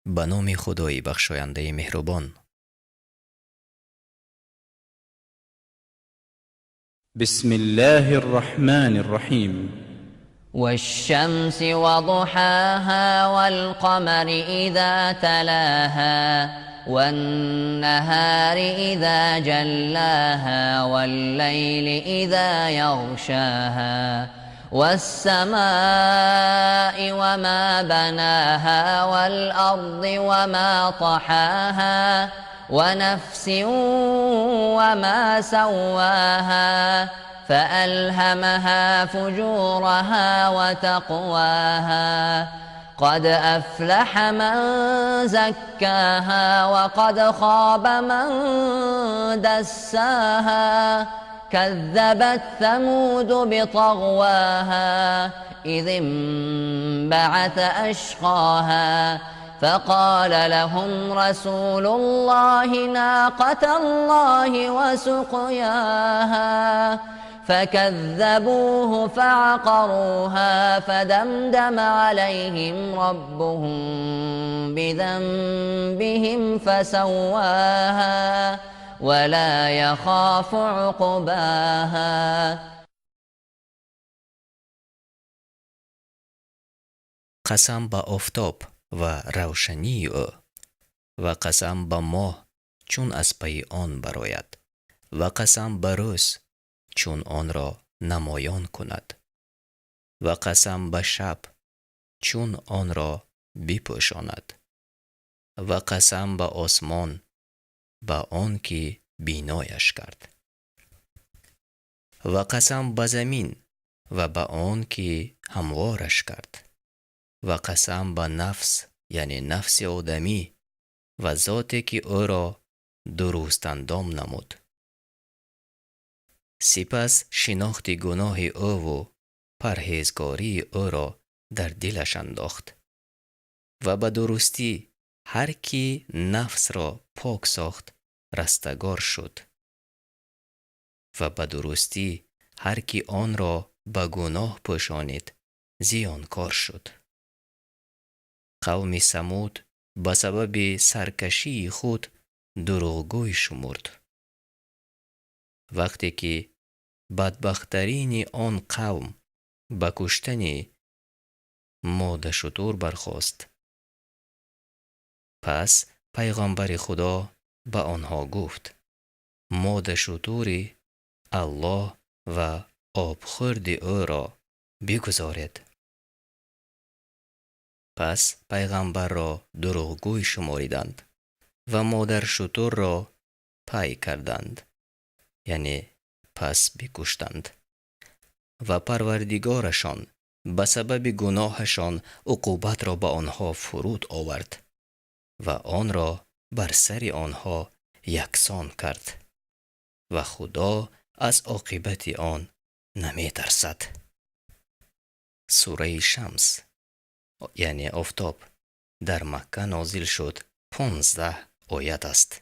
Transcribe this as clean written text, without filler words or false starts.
به نام خدای بخشاینده مهربان. بسم الله الرحمن الرحیم. والشمس وضحاها والقمر إذا تلاها والنهار إذا جلاها والليل إذا يغشاها والسماء وما بناها والأرض وما طحاها ونفس وما سواها فألهمها فجورها وتقواها قد أفلح من زكاها وقد خاب من دساها كذبت ثمود بطغواها إذ انبعث أشقاها فقال لهم رسول الله ناقة الله وسقياها فكذبوه فعقروها فدمدم عليهم ربهم بذنبهم فسواها ولا يخاف عقباها. قسم به آفتاب و روشنی او و قسم به ماه چون از پی آن برآید و قسم به روز چون آن را نمایان کند و قسم به شب چون آن را بپوشاند و قسم به آسمان به آن که بینایش کرد و قسم به زمین و به آن که هموارش کرد و قسم به نفس یعنی نفس آدمی و ذاتی که او را درست اندام نمود. سپس شناخت گناه او و پرهیزگاری او را در دلش انداخت و به درستی هر کی نفس را پاک ساخت رستگار شد و به درستی هر کی آن را به گناه پوشانید زیانکار شد. قوم ثمود به سبب سرکشی خود دروغگوی شمرد. وقتی که بدبختترین آن قوم به کشتن ماده شتر برخاست، پس پیغمبر خدا به آنها گفت ماده شتر الله و آبخورد او را بگذارید. پس پیغمبر را دروغگوی شماریدند و مادر شتر را پی کردند، یعنی پس بکشتند و پروردگارشان به سبب گناهشان عقوبت را به آنها فرود آورد و آن را بر سر آنها یکسان کرد و خدا از عاقبت آن نمی ترسد. سوره شمس یعنی آفتاب در مکه نازل شد 15 آیت است.